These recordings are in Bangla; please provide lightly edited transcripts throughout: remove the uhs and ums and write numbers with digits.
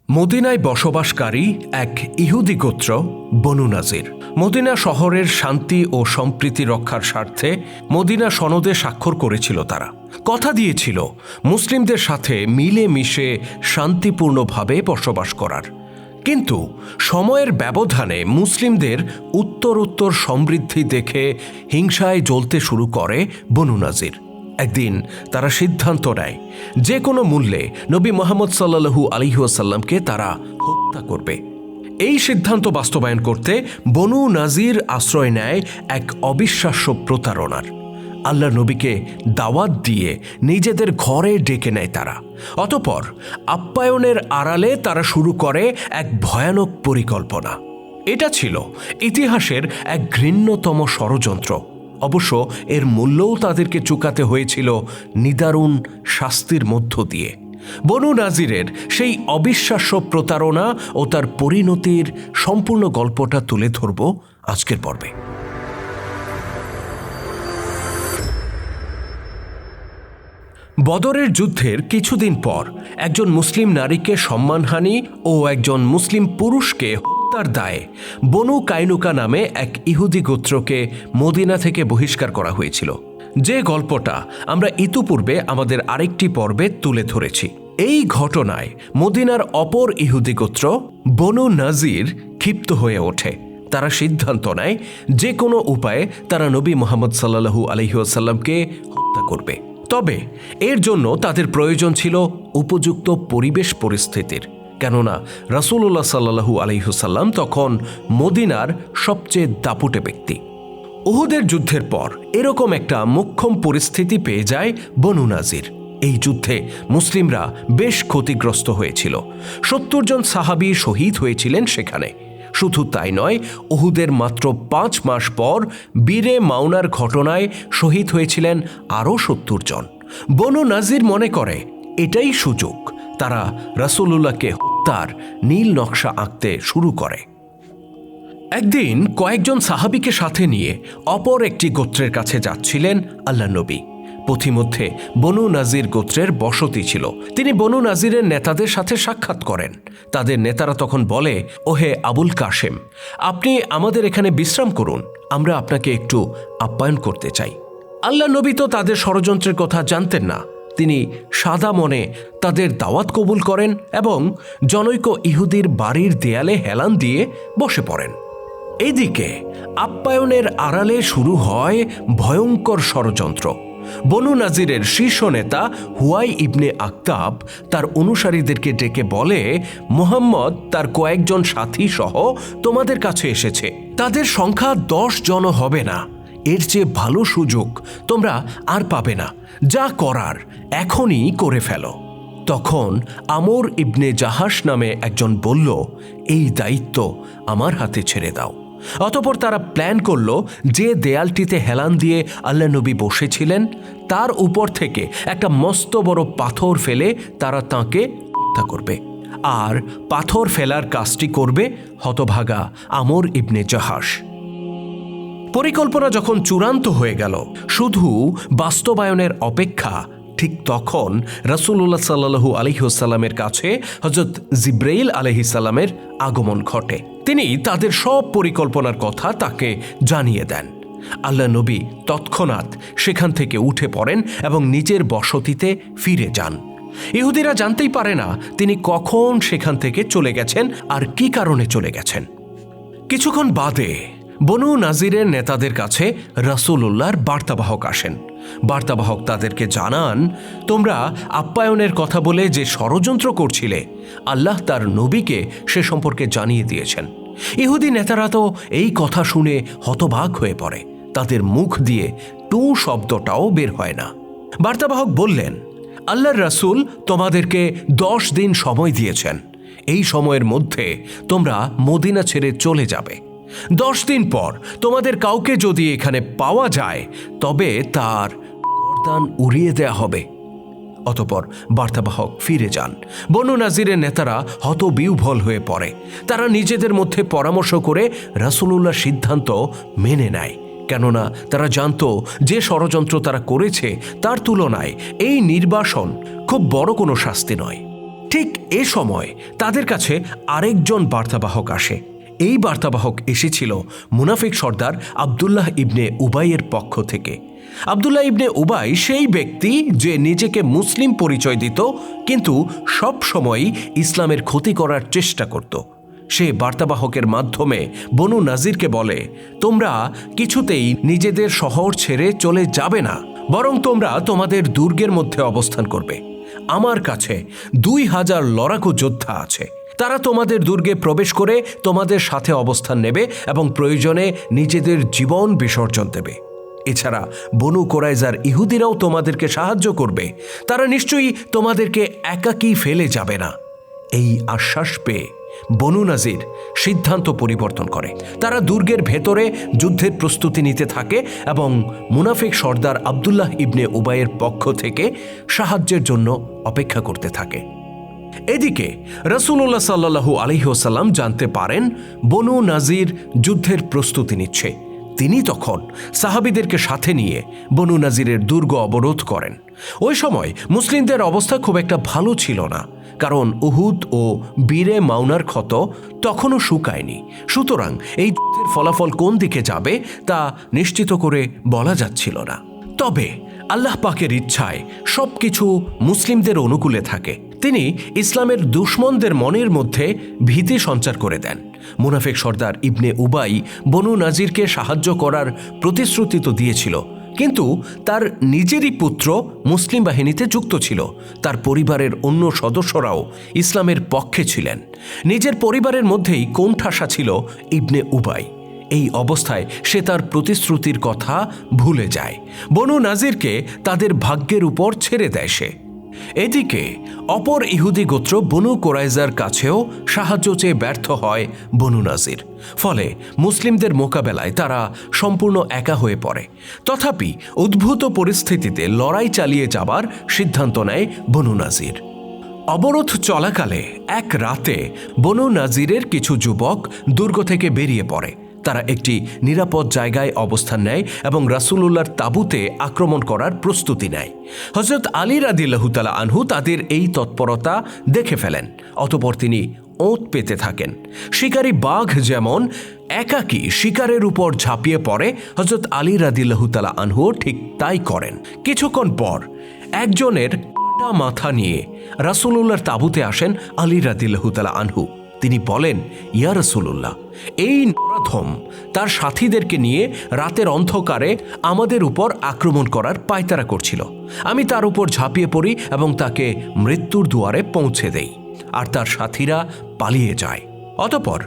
মদিনায় বসবাসকারী এক ইহুদি গোত্র বনু নাজির মদিনা শহরের শান্তি ও সম্প্রীতি রক্ষার স্বার্থে মদিনা সনদে স্বাক্ষর করেছিল। তারা কথা দিয়েছিল মুসলিমদের সাথে মিলে মিশে শান্তিপূর্ণভাবে বসবাস করার। কিন্তু সময়ের ব্যবধানে মুসলিমদের উত্তরোত্তর সমৃদ্ধি দেখে হিংসায় জ্বলতে শুরু করে বনু নাজির। একদিন তারা সিদ্ধান্ত নেয় যে কোনো মূল্যে নবী মুহাম্মদ সাল্লাল্লাহু আলাইহি ওয়াসাল্লামকে তারা হত্যা করবে। এই সিদ্ধান্ত বাস্তবায়ন করতে বনু নাজির আশ্রয় নেয় এক অবিশ্বাস্য প্রতারণার। আল্লাহর নবীকে দাওয়াত দিয়ে নিজেদের ঘরে ডেকে নেয় তারা। অতঃপর আপ্যায়নের আড়ালে তারা শুরু করে এক ভয়ানক পরিকল্পনা। এটা ছিল ইতিহাসের এক ঘৃণ্যতম ষড়যন্ত্র। অবশ্য এর মূল্যও তাদেরকে চুকাতে হয়েছিল নিদারুণ শাস্তির মধ্য দিয়ে। বনু নাজিরের সেই অবিশ্বাস্য প্রতারণা ও তার পরিণতির সম্পূর্ণ গল্পটা তুলে ধরব আজকের পর্বে। বদরের যুদ্ধের কিছুদিন পর একজন মুসলিম নারীকে সম্মানহানি ও একজন মুসলিম পুরুষকে হত্যার দায়ে বনু কাইনুকা নামে এক ইহুদি গোত্রকে মদিনা থেকে বহিষ্কার করা হয়েছিল, যে গল্পটা আমরা ইতিপূর্বে আমাদের আরেকটি পর্বে তুলে ধরেছি। এই ঘটনায় মদিনার অপর ইহুদি গোত্র বনু নাজির ক্ষিপ্ত হয়ে ওঠে। তারা সিদ্ধান্ত নেয় যে কোনো উপায়ে তারা নবী মুহাম্মদ সাল্লাল্লাহু আলাইহি ওয়াসাল্লামকে হত্যা করবে। তবে এর জন্য তাদের প্রয়োজন ছিল উপযুক্ত পরিবেশ পরিস্থিতির, কেননা রাসূলুল্লাহ সাল্লাল্লাহু আলাইহি ওয়াসাল্লাম তখন মদিনার সবচেয়ে দাপুটে ব্যক্তি। উহুদের যুদ্ধের পর এরকম একটা মোক্ষম পরিস্থিতি পেয়ে যায় বনু নাজির। এই যুদ্ধে মুসলিমরা বেশ ক্ষতিগ্রস্ত হয়েছিল। ৭০ জন সাহাবী শহীদ হয়েছিলেন সেখানে। শুধু তাই নয়, উহুদের মাত্র ৫ মাস পর বীরে মাউনার ঘটনায় শহীদ হয়েছিলেন আরও ৭০ জন। বনু নাজির মনে করে এটাই সুযোগ। তারা রাসূলুল্লাহকে হত্যার নীল নকশা আঁকতে শুরু করে। একদিন কয়েকজন সাহাবীকে সাথে নিয়ে অপর একটি গোত্রের কাছে যাচ্ছিলেন আল্লাহর নবী। পথিমধ্যে বনু নাজির গোত্রের বসতি ছিল। তিনি বনু নাজিরের নেতাদের সাথে সাক্ষাৎ করেন। তাদের নেতারা তখন বলে, ওহে আবুল কাশেম, আপনি আমাদের এখানে বিশ্রাম করুন, আমরা আপনাকে একটু আপ্যায়ন করতে চাই। আল্লাহর নবী তো তাদের ষড়যন্ত্রের কথা জানতেন না। তিনি সাদা মনে তাদের দাওয়াত কবুল করেন এবং জনৈক ইহুদির বাড়ির দেয়ালে হেলান দিয়ে বসে পড়েন। এইদিকে আপ্যায়নের আড়ালে শুরু হয় ভয়ঙ্কর ষড়যন্ত্র। বনু নাজিরের শীর্ষ নেতা হুয়াই ইবনে আখতাব তার অনুসারীদেরকে ডেকে বলে, মুহাম্মদ তার কয়েকজন সাথী সহ তোমাদের কাছে এসেছে। তাদের সংখ্যা 10 জনও হবে না। এর চেয়ে ভালো সুযোগ তোমরা আর পাবে না। যা করার এখনই করে ফেলো। তখন আমর ইবনে জাহাশ নামে একজন বলল, এই দায়িত্ব আমার হাতে ছেড়ে দাও। অতঃপর তারা প্ল্যান করল যে দেয়ালটিতে হেলান দিয়ে আল্লাহ নবী বসেছিলেন তার উপর থেকে একটা মস্ত বড় পাথর ফেলে তারা তাঁকে হত্যা করবে। আর পাথর ফেলার কাজটি করবে হতভাগা আমর ইবনে জাহাশ। পরিকল্পনা যখন চূড়ান্ত হয়ে গেল, শুধু বাস্তবায়নের অপেক্ষা, ঠিক তখন রাসূলুল্লাহ সাল্লাল্লাহু আলাইহি ওয়াসাল্লামের কাছে হযরত জিবরাইল আলাইহিস সালামের আগমন ঘটে। তিনি তাদের সব পরিকল্পনার কথা তাকে জানিয়ে দেন। আল্লাহ নবী তৎক্ষণাৎ সেখান থেকে উঠে পড়েন এবং নিজের বসতিতে ফিরে যান। ইহুদিরা জানতেই পারে না তিনি কখন সেখান থেকে চলে গেছেন আর কি কারণে চলে গেছেন। কিছুক্ষণ বাদে বনু নাজিরের নেতাদের কাছে রাসূলুল্লাহর বার্তাবাহক আসেন। বার্তাবাহক তাদেরকে জানান, তোমরা আপ্যায়নের কথা বলে যে ষড়যন্ত্র করছিলে, আল্লাহ তার নবীকে সে সম্পর্কে জানিয়ে দিয়েছেন। ইহুদি নেতারা তো এই কথা শুনে হতবাক হয়ে পড়ে। তাদের মুখ দিয়ে টু শব্দটাও বের হয় না। বার্তাবাহক বললেন, আল্লাহর রাসূল তোমাদেরকে 10 দিন সময় দিয়েছেন। এই সময়ের মধ্যে তোমরা মদিনা ছেড়ে চলে যাবে। 10 দিন পর তোমাদের কাউকে যদি এখানে পাওয়া যায় তবে তার গর্দান উড়িয়ে দেয়া হবে। অতঃপর বার্তাবাহক ফিরে যান। বনু নাজিরের নেতারা হতবিহ্বল হয়ে পড়ে। তারা নিজেদের মধ্যে পরামর্শ করে রাসূলুল্লাহর সিদ্ধান্ত মেনে নেয়, কেননা তারা জানত যে ষড়যন্ত্র তারা করেছে তার তুলনায় এই নির্বাসন খুব বড় কোনো শাস্তি নয়। ঠিক এ সময় তাদের কাছে আরেকজন বার্তাবাহক আসে। এই বার্তাবাহক এসেছিল মুনাফিক সর্দার আবদুল্লাহ ইবনে উবাইয়ের পক্ষ থেকে। আবদুল্লাহ ইবনে উবাই সেই ব্যক্তি যে নিজেকে মুসলিম পরিচয় দিত, কিন্তু সব সময়ই ইসলামের ক্ষতি করার চেষ্টা করত। সে বার্তাবাহকের মাধ্যমে বনু নাজিরকে বলে, তোমরা কিছুতেই নিজেদের শহর ছেড়ে চলে যাবে না, বরং তোমরা তোমাদের দুর্গের মধ্যে অবস্থান করবে। আমার কাছে 2000 লড়াকু যোদ্ধা আছে। তারা তোমাদের দুর্গে প্রবেশ করে তোমাদের সাথে অবস্থান নেবে এবং প্রয়োজনে নিজেদের জীবন বিসর্জন দেবে। এছাড়া বনু কোরাইজার ইহুদিরাও তোমাদেরকে সাহায্য করবে। তারা নিশ্চয়ই তোমাদেরকে একাকী ফেলে যাবে না। এই আশ্বাস পেয়ে বনু নাজির সিদ্ধান্ত পরিবর্তন করে। তারা দুর্গের ভেতরে যুদ্ধের প্রস্তুতি নিতে থাকে এবং মুনাফিক সর্দার আবদুল্লাহ ইবনে উবাইয়ের পক্ষ থেকে সাহায্যের জন্য অপেক্ষা করতে থাকে। এদিকে রাসূলুল্লাহ সাল্লাল্লাহু আলাইহি ওয়াসাল্লাম জানতে পারেন বনু নাজির যুদ্ধের প্রস্তুতি নিচ্ছে। তিনি তখন সাহাবীদেরকে সাথে নিয়ে বনু নাজিরের দুর্গ অবরোধ করেন। ওই সময় মুসলিমদের অবস্থা খুব একটা ভালো ছিল না, কারণ উহুদ ও বীরে মাউনার ক্ষত তখনও শুকায়নি। সুতরাং এই যুদ্ধের ফলাফল কোন দিকে যাবে তা নিশ্চিত করে বলা যাচ্ছিল না। তবে আল্লাহ পাকের ইচ্ছায় সবকিছু মুসলিমদের অনুকূলে থাকে। তিনি ইসলামের দুশমনদের মনের মধ্যে ভীতি সঞ্চার করে দেন। মুনাফিক সর্দার ইবনে উবাই বনু নাজিরকে সাহায্য করার প্রতিশ্রুতি তো দিয়েছিল, কিন্তু তার নিজেরই পুত্র মুসলিম বাহিনীতে যুক্ত ছিল। তার পরিবারের অন্য সদস্যরাও ইসলামের পক্ষে ছিলেন। নিজের পরিবারের মধ্যেই কোণঠাসা ছিল ইবনে উবাই। এই অবস্থায় সে তার প্রতিশ্রুতির কথা ভুলে যায়। বনু নাজিরকে তাদের ভাগ্যের উপর ছেড়ে দেয় সে। এদিকে অপর ইহুদি গোত্র বনু কোরাইজার কাছেও সাহায্য চেয়ে ব্যর্থ হয় বনু নাজির। ফলে মুসলিমদের মোকাবেলায় তারা সম্পূর্ণ একা হয়ে পড়ে। তথাপি উদ্ভূত পরিস্থিতিতে লড়াই চালিয়ে যাবার সিদ্ধান্ত নেয় বনু নাজির। অবরোধ চলাকালে এক রাতে বনু নাজিরের কিছু যুবক দুর্গ থেকে বেরিয়ে পড়ে। তারা একটি নিরাপদ জায়গায় অবস্থান নেয় এবং রাসূলুল্লাহর তাঁবুতে আক্রমণ করার প্রস্তুতি নেয়। হযরত আলী রাদিয়াল্লাহু তাআলা আনহু তাদের এই তৎপরতা দেখে ফেলেন। অতঃপর তিনি ওঁত পেতে থাকেন। শিকারী বাঘ যেমন একাকী শিকারের উপর ঝাঁপিয়ে পড়ে, হযরত আলী রাদিয়াল্লাহু তাআলা আনহু ঠিক তাই করেন। কিছুক্ষণ পর একজনের কাটা মাথা নিয়ে রাসূলুল্লাহর তাঁবুতে আসেন আলী রাদিয়াল্লাহু তাআলা আনহু। তিনি বলেন, ইয়া রাসূলুল্লাহ, এই নরাধম তার সাথীদেরকে নিয়ে রাতের অন্ধকারে আমাদের উপর আক্রমণ করার পায়তারা করছিল। আমি তার উপর ঝাঁপিয়ে পড়ি এবং তাকে মৃত্যুর দুয়ারে পৌঁছে দেই, আর তার সাথীরা পালিয়ে যায়। অতঃপর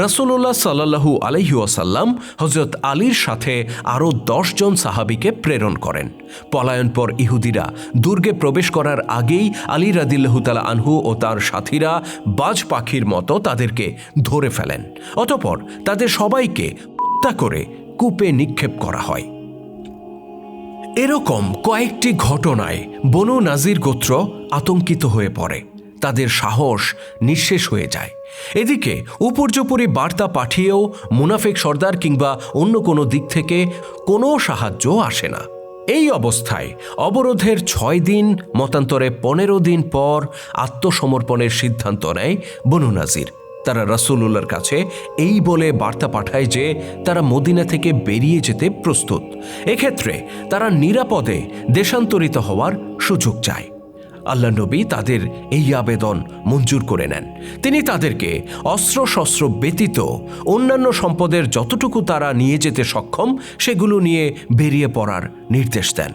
রাসূলুল্লাহ সাল্লাল্লাহু আলাইহি ওয়াসাল্লাম হযরত আলীর সাথে আরও 10 জন সাহাবীকে প্রেরণ করেন। পলায়নপর ইহুদিরা দুর্গে প্রবেশ করার আগেই আলী রাদিয়াল্লাহু তাআলা আনহু ও তার সাথীরা বাজ পাখির মতো তাদেরকে ধরে ফেলেন। অতঃপর তাদের সবাইকে হত্যা করে কূপে নিক্ষেপ করা হয়। এরকম কয়েকটি ঘটনায় বনু নাজির গোত্র আতঙ্কিত হয়ে পড়ে। তাদের সাহস নিঃশেষ হয়ে যায়। এদিকে উপর্যুপরি বার্তা পাঠিয়েও মুনাফিক সর্দার কিংবা অন্য কোনো দিক থেকে কোনো সাহায্য আসে না। এই অবস্থায় অবরোধের 6 দিন মতান্তরে 15 দিন পর আত্মসমর্পণের সিদ্ধান্ত নেয় বনু নাজির। তারা রাসূলুল্লাহর কাছে এই বলে বার্তা পাঠায় যে তারা মদিনা থেকে বেরিয়ে যেতে প্রস্তুত। এক্ষেত্রে তারা নিরাপদে দেশান্তরিত হওয়ার সুযোগ চায়। আল্লাহ নবী তাদের এই আবেদন মঞ্জুর করে নেন। তিনি তাদেরকে অস্ত্রশস্ত্র ব্যতীত অন্যান্য সম্পদের যতটুকু তারা নিয়ে যেতে সক্ষম সেগুলো নিয়ে বেরিয়ে পড়ার নির্দেশ দেন।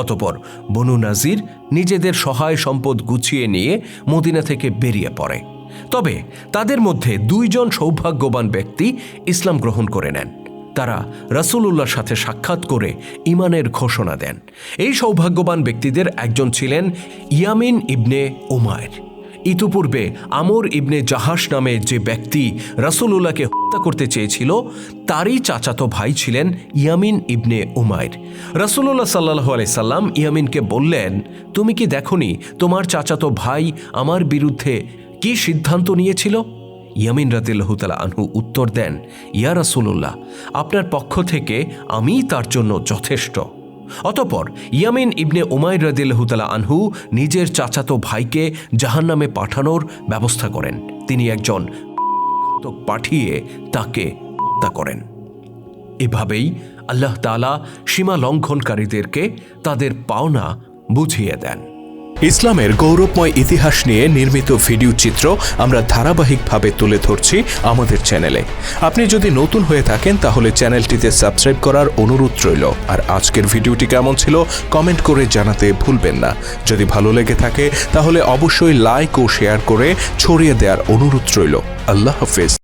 অতঃপর বনু নাজির নিজেদের সহায় সম্পদ গুছিয়ে নিয়ে মদিনা থেকে বেরিয়ে পড়ে। তবে তাদের মধ্যে 2 জন সৌভাগ্যবান ব্যক্তি ইসলাম গ্রহণ করে নেন। তারা রাসূলুল্লাহর সাথে সাক্ষাৎ করে ঈমানের ঘোষণা দেন। এই সৌভাগ্যবান ব্যক্তিদের একজন ছিলেন ইয়ামিন ইবনে উমাইর। ইতিপূর্বে আমর ইবনে জাহাশ নামে যে ব্যক্তি রাসূলুল্লাহকে হত্যা করতে চেয়েছিল, তারই চাচাতো ভাই ছিলেন ইয়ামিন ইবনে উমাইর। রাসূলুল্লাহ সাল্লাল্লাহু আলাইহি সাল্লাম ইয়ামিনকে বললেন, তুমি কি দেখনি তোমার চাচাতো ভাই আমার বিরুদ্ধে কি সিদ্ধান্ত নিয়েছিল? ইয়ামিন রাদিয়াল্লাহু তাআলা আনহু উত্তর দেন, ইয়া রাসূলুল্লাহ, আপনার পক্ষ থেকে আমি তার জন্য যথেষ্ট। অতঃপর ইয়ামিন ইবনে উমাইর রাদিয়াল্লাহু তাআলা আনহু নিজের চাচাতো ভাইকে জাহান্নামে পাঠানোর ব্যবস্থা করেন। তিনি একজন ঘাতক পাঠিয়ে তাকে হত্যা করেন। এভাবেই আল্লাহ তাআলা সীমা লঙ্ঘনকারীদেরকে তাদের পাওনা বুঝিয়ে দেন। ইসলামের গৌরবময় ইতিহাস নিয়ে নির্মিত ভিডিও চিত্র আমরা ধারাবাহিকভাবে তুলে ধরছি আমাদের চ্যানেলে। আপনি যদি নতুন হয়ে থাকেন তাহলে চ্যানেলটিতে সাবস্ক্রাইব করার অনুরোধ রইল। আর আজকের ভিডিওটি কেমন ছিল কমেন্ট করে জানাতে ভুলবেন না। যদি ভালো লেগে থাকে তাহলে অবশ্যই লাইক ও শেয়ার করে ছড়িয়ে দেওয়ার অনুরোধ রইল। আল্লাহ হাফেজ।